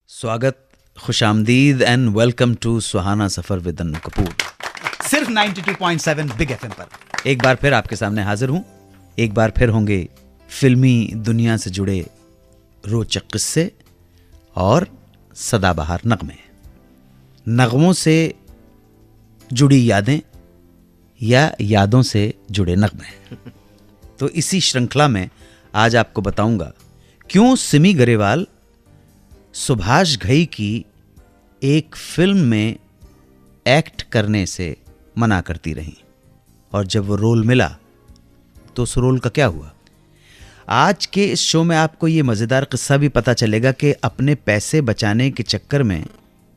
स्वागत, खुशामदीद and welcome to Suhana Safar with Annu Kapoor. सिर्फ 92.7 बिग एफएम पर एक बार फिर आपके सामने हाजिर हूं। एक बार फिर होंगे फिल्मी दुनिया से जुड़े रोचक किस्से और सदाबहार नगमे, नगमों से जुड़ी यादें या यादों से जुड़े नगमे। तो इसी श्रृंखला में आज आपको बताऊंगा क्यों सिमी गरेवाल सुभाष घई की एक फिल्म में एक्ट करने से मना करती रहीं और जब वो रोल मिला तो उस रोल का क्या हुआ। आज के इस शो में आपको ये मज़ेदार किस्सा भी पता चलेगा कि अपने पैसे बचाने के चक्कर में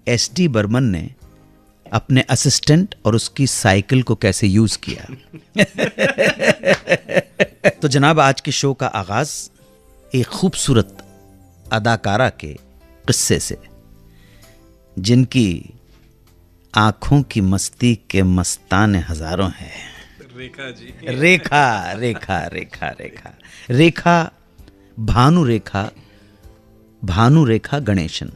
एस.डी. बर्मन ने अपने असिस्टेंट और उसकी साइकिल को कैसे यूज़ किया। तो जनाब, आज के शो का आगाज़ एक खूबसूरत अदाकारा के किस्से से, जिनकी आंखों की मस्ती के मस्ताने हजारों हैं। रेखा जी। रेखा रेखा रेखा रेखा रेखा भानु रेखा गणेशन।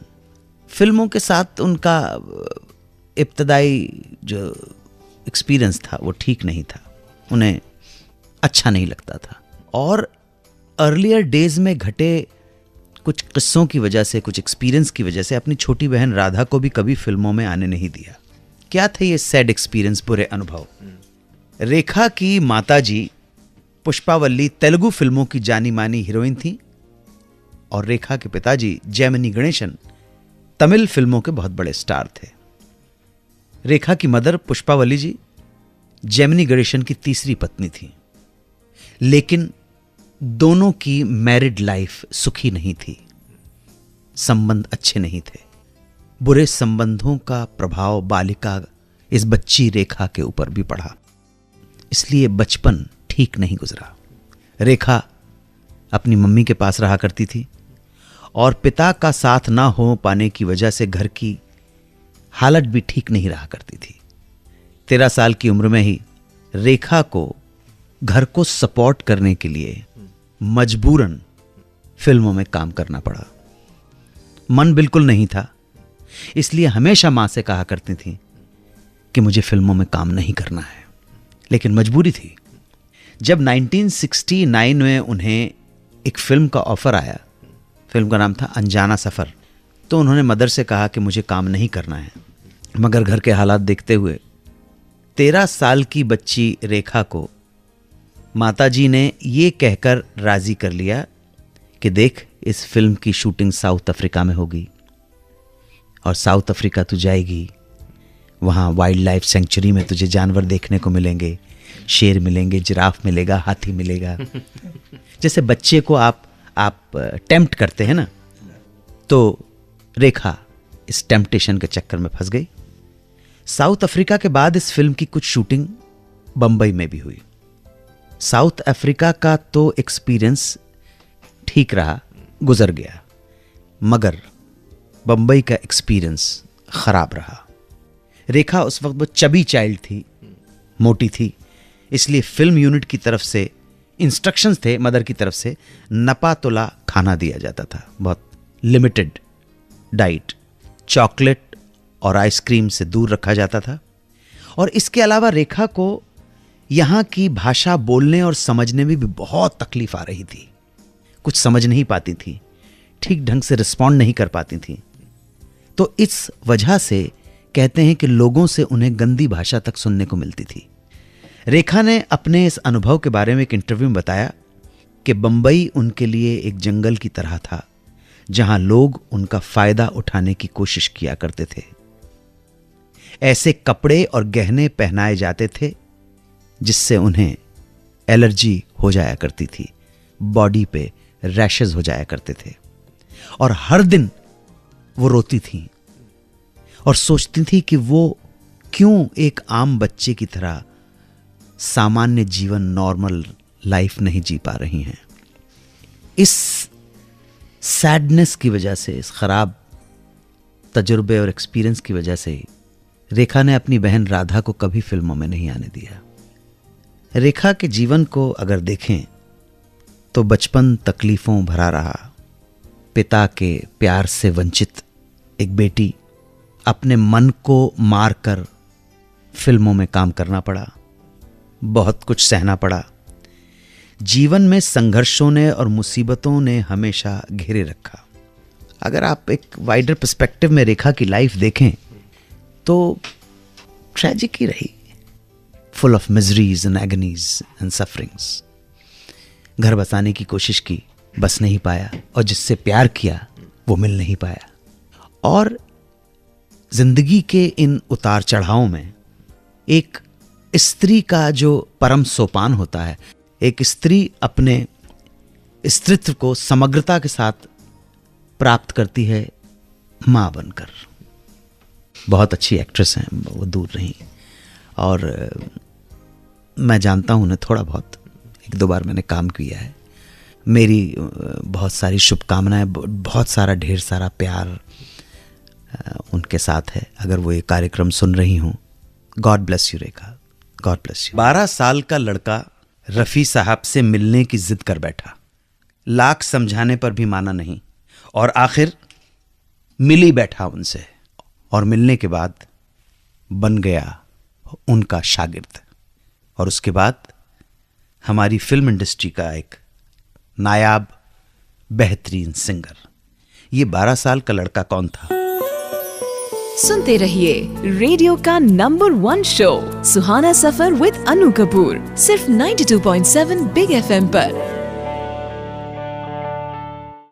फिल्मों के साथ उनका इब्तदाई जो एक्सपीरियंस था वो ठीक नहीं था, उन्हें अच्छा नहीं लगता था और अर्लियर डेज में घटे कुछ किस्सों की वजह से, कुछ एक्सपीरियंस की वजह से अपनी छोटी बहन राधा को भी कभी फिल्मों में आने नहीं दिया। क्या थे ये सैड एक्सपीरियंस, बुरे अनुभव। रेखा की माताजी पुष्पावल्ली तेलुगु फिल्मों की जानी मानी हीरोइन थी और रेखा के पिताजी जयमनी गणेशन तमिल फिल्मों के बहुत बड़े स्टार थे। रेखा की मदर पुष्पावल्ली जी जयमनी गणेशन की तीसरी पत्नी थी, लेकिन दोनों की मैरिड लाइफ सुखी नहीं थी, संबंध अच्छे नहीं थे। बुरे संबंधों का प्रभाव बालिका इस बच्ची रेखा के ऊपर भी पड़ा, इसलिए बचपन ठीक नहीं गुजरा। रेखा अपनी मम्मी के पास रहा करती थी और पिता का साथ ना हो पाने की वजह से घर की हालत भी ठीक नहीं रहा करती थी। 13 साल की उम्र में ही रेखा को घर को सपोर्ट करने के लिए मजबूरन फिल्मों में काम करना पड़ा। मन बिल्कुल नहीं था, इसलिए हमेशा मां से कहा करती थी कि मुझे फिल्मों में काम नहीं करना है, लेकिन मजबूरी थी। जब 1969 में उन्हें एक फिल्म का ऑफर आया, फिल्म का नाम था अनजाना सफ़र, तो उन्होंने मदर से कहा कि मुझे काम नहीं करना है। मगर घर के हालात देखते हुए 13 साल की बच्ची रेखा को माताजी ने ये कहकर राजी कर लिया कि देख, इस फिल्म की शूटिंग साउथ अफ्रीका में होगी और साउथ अफ्रीका तू जाएगी, वहाँ वाइल्ड लाइफ सेंचुरी में तुझे जानवर देखने को मिलेंगे, शेर मिलेंगे, जिराफ मिलेगा, हाथी मिलेगा। जैसे बच्चे को आप टेम्प्ट करते हैं ना, तो रेखा इस टेम्पटेशन के चक्कर में फंस गई। साउथ अफ्रीका के बाद इस फिल्म की कुछ शूटिंग बंबई में भी हुई। साउथ अफ्रीका का तो एक्सपीरियंस ठीक रहा, गुजर गया, मगर बंबई का एक्सपीरियंस खराब रहा। रेखा उस वक्त वो चबी चाइल्ड थी, मोटी थी, इसलिए फिल्म यूनिट की तरफ से इंस्ट्रक्शंस थे, मदर की तरफ से नपा तुला खाना दिया जाता था, बहुत लिमिटेड डाइट, चॉकलेट और आइसक्रीम से दूर रखा जाता था। और इसके अलावा रेखा को यहाँ की भाषा बोलने और समझने में भी बहुत तकलीफ आ रही थी। कुछ समझ नहीं पाती थी, ठीक ढंग से रिस्पॉन्ड नहीं कर पाती थी। तो इस वजह से कहते हैं कि लोगों से उन्हें गंदी भाषा तक सुनने को मिलती थी। रेखा ने अपने इस अनुभव के बारे में एक इंटरव्यू में बताया कि बंबई उनके लिए एक जंगल की तरह था, जहां लोग उनका फायदा उठाने की कोशिश किया करते थे। ऐसे कपड़े और गहने पहनाए जाते थे जिससे उन्हें एलर्जी हो जाया करती थी, बॉडी पे रैशेस हो जाया करते थे और हर दिन वो रोती थी और सोचती थी कि वो क्यों एक आम बच्चे की तरह सामान्य जीवन, नॉर्मल लाइफ नहीं जी पा रही हैं। इस सैडनेस की वजह से, इस खराब तजुर्बे और एक्सपीरियंस की वजह से रेखा ने अपनी बहन राधा को कभी फिल्मों में नहीं आने दिया। रेखा के जीवन को अगर देखें तो बचपन तकलीफों भरा रहा, पिता के प्यार से वंचित एक बेटी, अपने मन को मारकर फिल्मों में काम करना पड़ा, बहुत कुछ सहना पड़ा। जीवन में संघर्षों ने और मुसीबतों ने हमेशा घेरे रखा। अगर आप एक वाइडर पर्सपेक्टिव में रेखा की लाइफ देखें तो ट्रेजिक ही रही, full of miseries and agonies and sufferings. घर बसाने की कोशिश की, बस नहीं पाया, और जिससे प्यार किया वो मिल नहीं पाया। और जिंदगी के इन उतार चढ़ावों में एक स्त्री का जो परम सोपान होता है, एक स्त्री अपने स्त्रीत्व को समग्रता के साथ प्राप्त करती है माँ बनकर। बहुत अच्छी एक्ट्रेस हैं वो, दूर नहीं। और मैं जानता हूँ उन्हें थोड़ा बहुत, 1-2 बार मैंने काम किया है। मेरी बहुत सारी शुभकामनाएं, बहुत सारा ढेर सारा प्यार उनके साथ है। अगर वो ये कार्यक्रम सुन रही हूँ, God bless you Rekha, God bless you. 12 साल का लड़का रफ़ी साहब से मिलने की जिद कर बैठा, लाख समझाने पर भी माना नहीं, और आखिर मिल ही बैठा उनसे, और मिलने के बाद बन गया उनका शागिर्द, और उसके बाद हमारी फिल्म इंडस्ट्री का एक नायाब बेहतरीन सिंगर। ये 12 साल का लड़का कौन था? सुनते रहिए रेडियो का number 1 show Suhana Safar with Anu Kapoor, सिर्फ 92.7 बिग FM पर।